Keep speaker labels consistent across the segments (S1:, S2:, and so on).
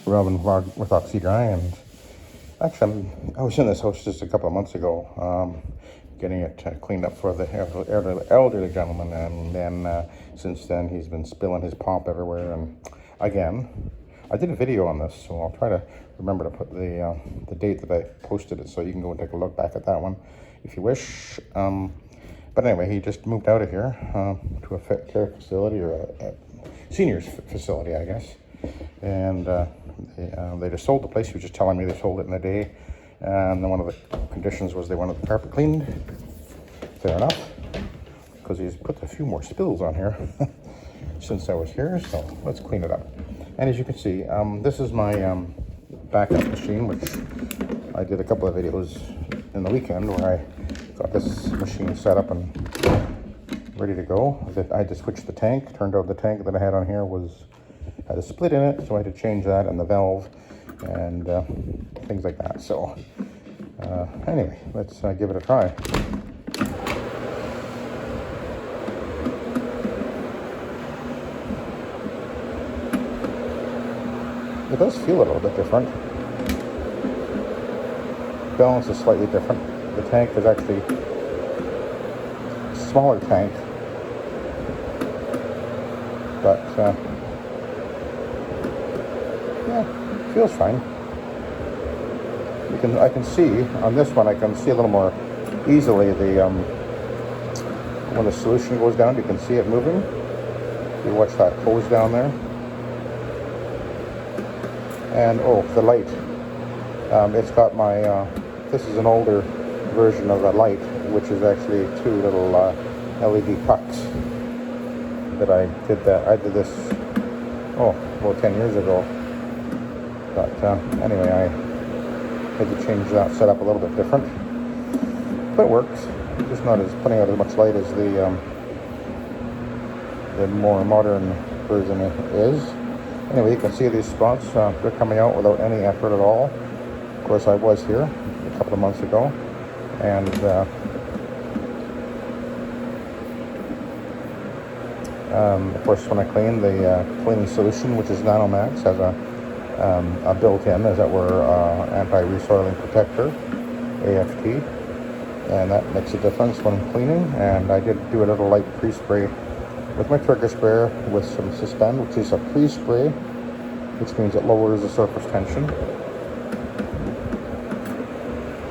S1: rubbing with Oxy-Dry. And actually, I was in this house just a couple of months ago, getting it cleaned up for the elderly gentleman, and then since then he's been spilling his pop everywhere. And again, I did a video on this, so I'll try to remember to put the date that I posted it, so you can go and take a look back at that one if you wish. But anyway, he just moved out of here to a care facility, or a seniors facility, I guess. And they just sold the place. He was just telling me they sold it in a day. And then one of the conditions was they wanted the carpet cleaned. Fair enough, because he's put a few more spills on here since I was here. So let's clean it up. And as you can see, this is my backup machine, which I did a couple of videos in the weekend where I got this machine set up and ready to go. I had to switch the tank. Turned out the tank that I had on here had a split in it, so I had to change that and the valve and things like that. So anyway, let's give it a try. It does feel a little bit different. Balance is slightly different. The tank is actually a smaller tank, but yeah, feels fine. I can see on this one. I can see a little more easily when the solution goes down. You can see it moving. You watch that hose down there. And oh, the light. It's got my, this is an older version of the light, which is actually two little LED pucks that I did this, about 10 years ago. But anyway, I had to change that setup a little bit different. But it works. Just not as putting out as much light as the more modern version is. Anyway, you can see these spots, they're coming out without any effort at all. Of course, I was here a couple of months ago, and of course, when I clean, the cleaning solution, which is Nanomax, has a built-in, as it were, anti-resoiling protector, AFT, and that makes a difference when cleaning. And I did do a little light pre-spray with my trigger sprayer with some Suspend, which is a pre-spray, which means it lowers the surface tension.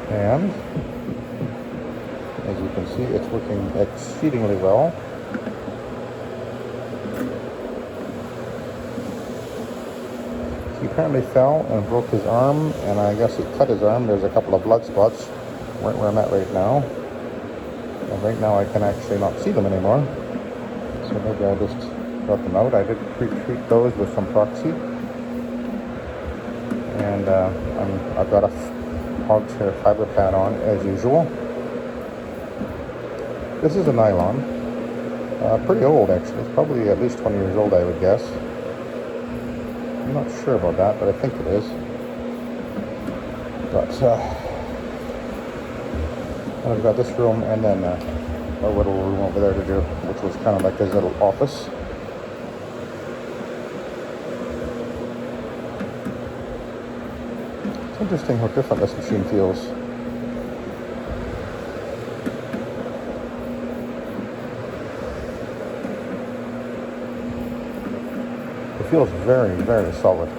S1: And as you can see, it's working exceedingly well. He apparently fell and broke his arm, and I guess he cut his arm. There's a couple of blood spots right where I'm at right now. And right now I can actually not see them anymore. So maybe I'll just got them out. I did pre-treat those with some Proxy. And I've got a hog hair fiber pad on as usual. This is a nylon. Pretty old actually. It's probably at least 20 years old, I would guess. I'm not sure about that, but I think it is. But I've got this room and then a little room over there to do, which was kind of like his little office. It's interesting how different this machine feels. It feels very, very solid.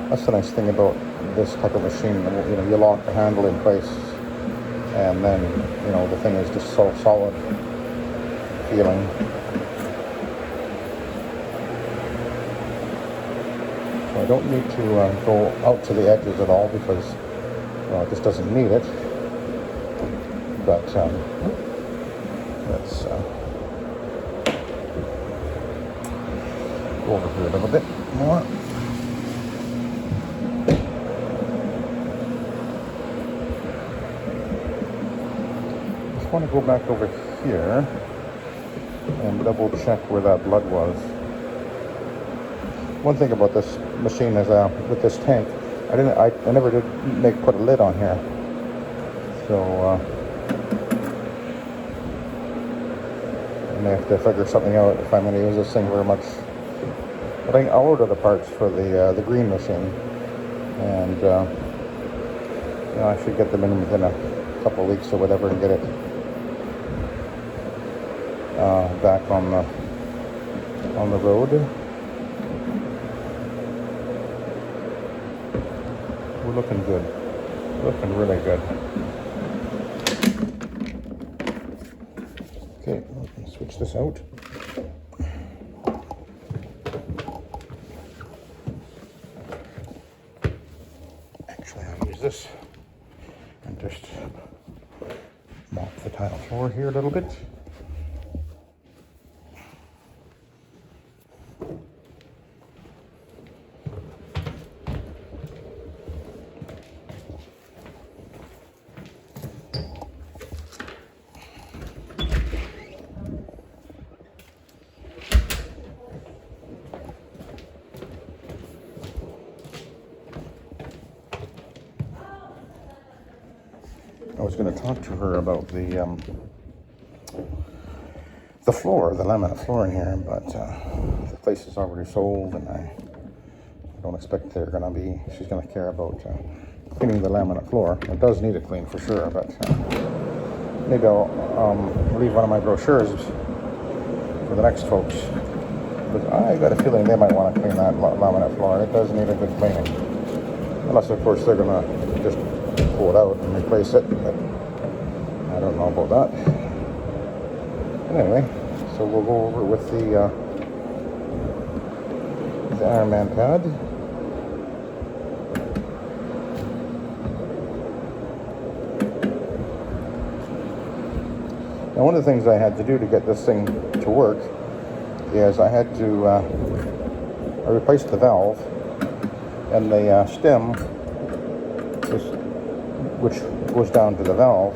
S1: That's the nice thing about this type of machine. You know, you lock the handle in place, and then, you know, the thing is just so solid feeling. So I don't need to go out to the edges at all because, well, it just doesn't need it. But let's go over here a little bit more. I want to go back over here and double check where that blood was. One thing about this machine is with this tank, I never did put a lid on here. So I may have to figure something out if I'm going to use this thing very much But I ordered the parts for the green machine, and I should get them in within a couple of weeks or whatever, and get it back on the road. We're looking good. Looking really good. Okay, let's switch this out. Actually, I'll use this and just mop the tile floor here a little bit. I was going to talk to her about the floor, the laminate floor in here, but the place is already sold, and I don't expect she's going to care about cleaning the laminate floor. It does need a clean for sure, but maybe I'll leave one of my brochures for the next folks. But I got a feeling they might want to clean that laminate floor. It does need a good cleaning. Unless, of course, they're going to just pull it out and replace it, but I don't know about that. Anyway, so we'll go over with the Iron Man pad. Now, one of the things I had to do to get this thing to work is I had to I replaced the valve and the stem, which goes down to the valve.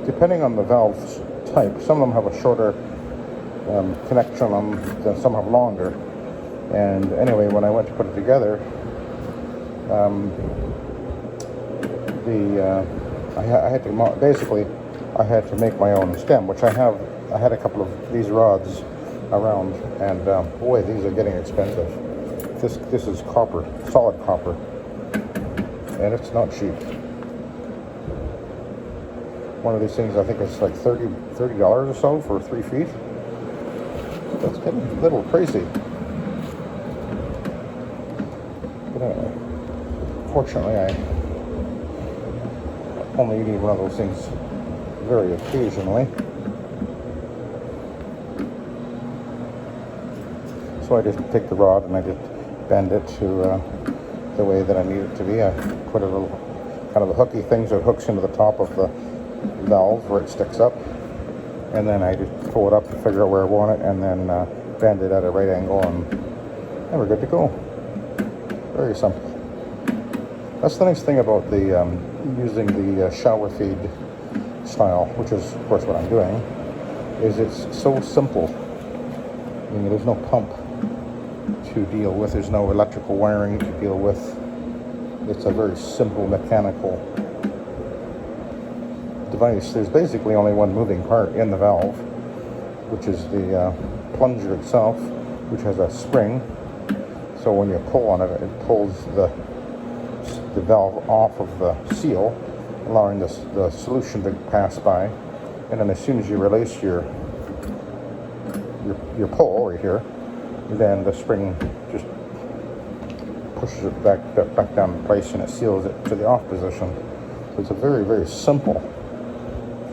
S1: Depending on the valve's type, some of them have a shorter connection on them, some have longer. And anyway, when I went to put it together, I had to make my own stem, which I had a couple of these rods around, and boy, these are getting expensive. This is copper, solid copper, and it's not cheap. One of these things, I think it's like $30 or so for 3 feet. That's getting a little crazy. But anyway, fortunately, I only need one of those things very occasionally. So I just take the rod and I just bend it to the way that I need it to be. I put a little kind of a hooky thing that hooks into the top of the valve where it sticks up, and then I just pull it up to figure out where I want it, and then bend it at a right angle, and we're good to go. Very simple. That's the nice thing about the using the shower feed style, which is of course what I'm doing, is it's so simple. I mean, there's no pump to deal with, there's no electrical wiring to deal with. It's a very simple mechanical device. There's basically only one moving part in the valve, which is the plunger itself, which has a spring. So when you pull on it, it pulls the valve off of the seal, allowing the solution to pass by. And then as soon as you release your pull right here, then the spring just pushes it back down in place, and it seals it to the off position. So it's a very, very simple,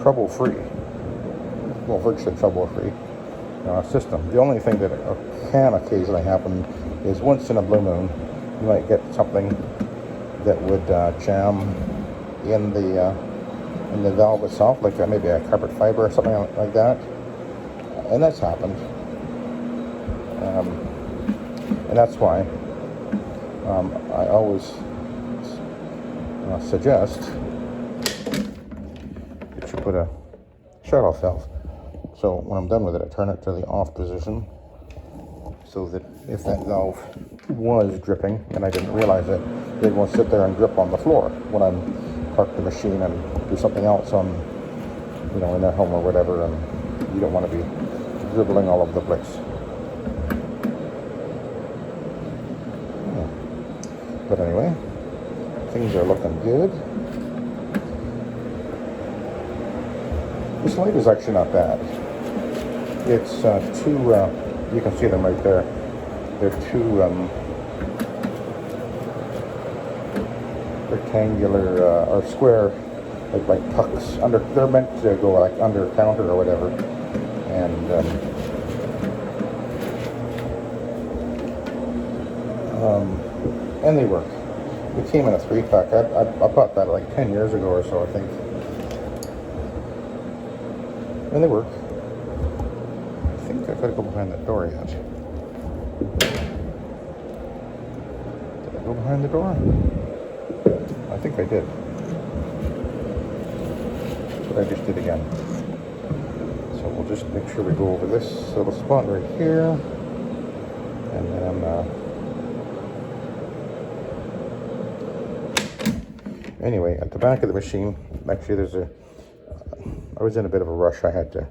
S1: trouble-free, well, virtually trouble-free system. The only thing that can occasionally happen is once in a blue moon, you might get something that would jam in the valve itself, like maybe a carpet fiber or something like that, and that's happened. And that's why I always suggest that you put a shut-off valve. So when I'm done with it, I turn it to the off position, so that if that valve was dripping and I didn't realize it, it won't sit there and drip on the floor when I'm parked the machine and do something else on, in their home or whatever, and you don't want to be dribbling all over the place. But anyway, things are looking good. This light is actually not bad. It's two, you can see them right there. They're two rectangular or square, like pucks. They're meant to go like under counter or whatever. And they work. It came in a 3-pack. I bought that like 10 years ago or so, I think. And they work. I think I've got to go behind that door yet. Did I go behind the door? I think I did. But I just did again. So we'll just make sure we go over this little spot right here. And then, anyway, at the back of the machine, actually I was in a bit of a rush. I had to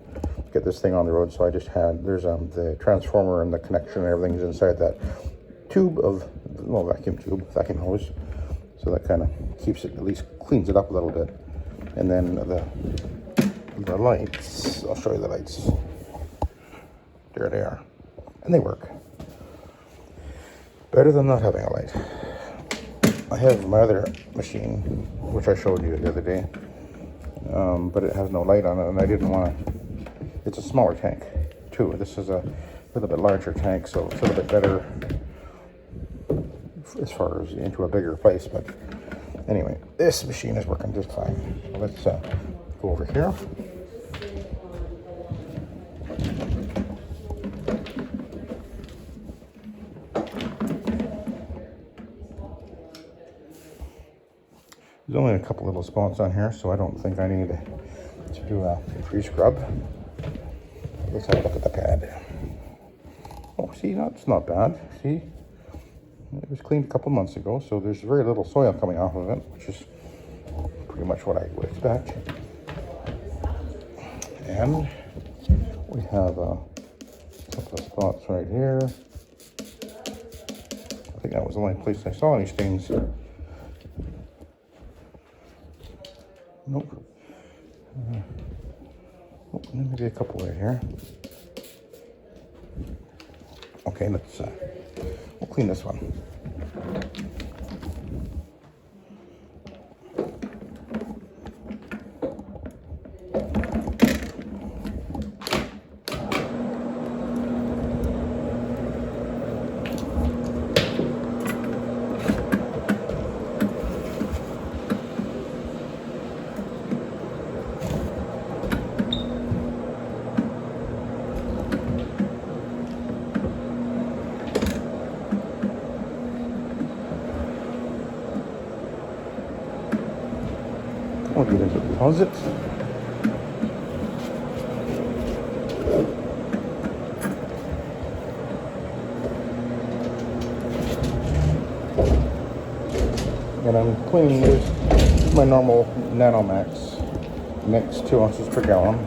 S1: get this thing on the road, so I just had, there's the transformer and the connection and everything's inside that tube of, well, vacuum hose. So that kind of keeps it, at least cleans it up a little bit. And then the lights, I'll show you the lights. There they are. And they work. Better than not having a light. I have my other machine, which I showed you the other day, but it has no light on it, and I didn't want to. It's a smaller tank, too. This is a little bit larger tank, so it's a little bit better as far as into a bigger place. But anyway, this machine is working just fine. So let's go over here. There's only a couple little spots on here, so I don't think I need to do a pre-scrub. Let's have a look at the pad. Oh, see, that's not bad. See, it was cleaned a couple months ago, so there's very little soil coming off of it, which is pretty much what I would expect. And we have a couple of spots right here. I think that was the only place I saw any stains. Nope. Maybe a couple right here. Okay, let's we'll clean this one. I'll get into the deposit. And I'm cleaning this, my normal Nanomax mix, 2 ounces per gallon.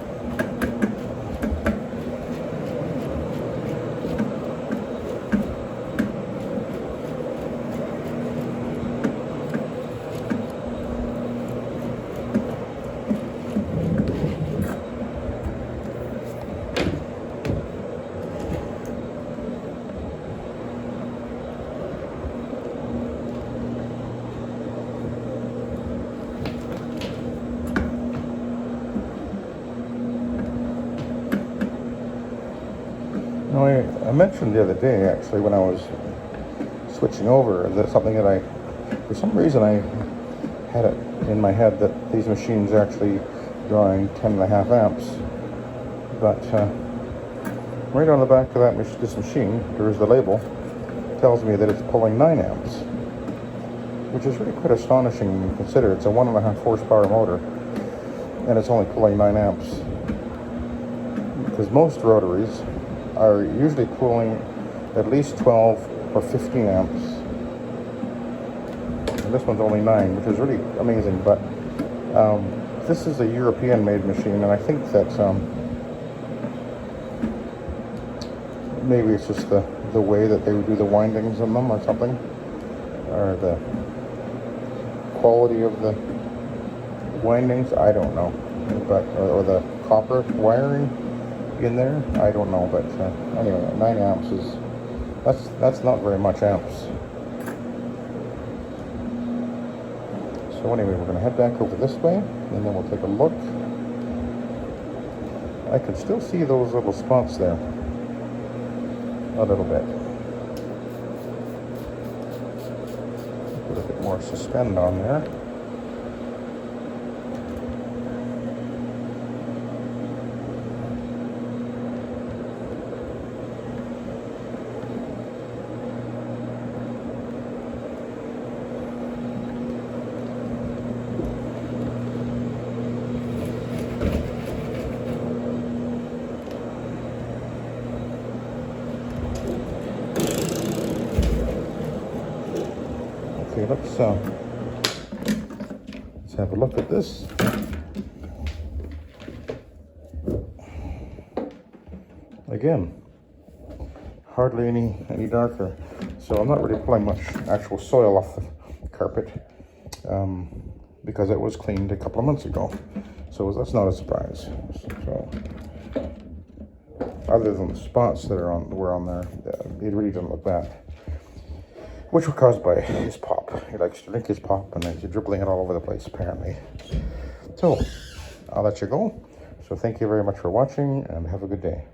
S1: Now, I mentioned the other day, actually, when I was switching over, that something that for some reason I had it in my head that these machines are actually drawing 10.5 amps. But right on the back of this machine, there's the label, tells me that it's pulling 9 amps, which is really quite astonishing when you consider it's a 1.5 horsepower motor, and it's only pulling 9 amps. Because most rotaries are usually pulling at least 12 or 15 amps. And this one's only 9, which is really amazing. But this is a European-made machine, and I think that maybe it's just the way that they would do the windings in them or something. or the quality of the windings, I don't know, but or the copper wiring in there, I don't know, but anyway, 9 amps is that's not very much amps. So anyway, we're going to head back over this way, and then we'll take a look. I can still see those little spots there a little bit. Put a bit more suspend on there. Okay, let's have a look at this. Again, hardly any darker. So I'm not really pulling much actual soil off the carpet because it was cleaned a couple of months ago. So that's not a surprise. So other than the spots that were on there, it really doesn't look bad. Which were caused by his pop. He likes to drink his pop and then he's dribbling it all over the place, apparently. So, I'll let you go. So thank you very much for watching and have a good day.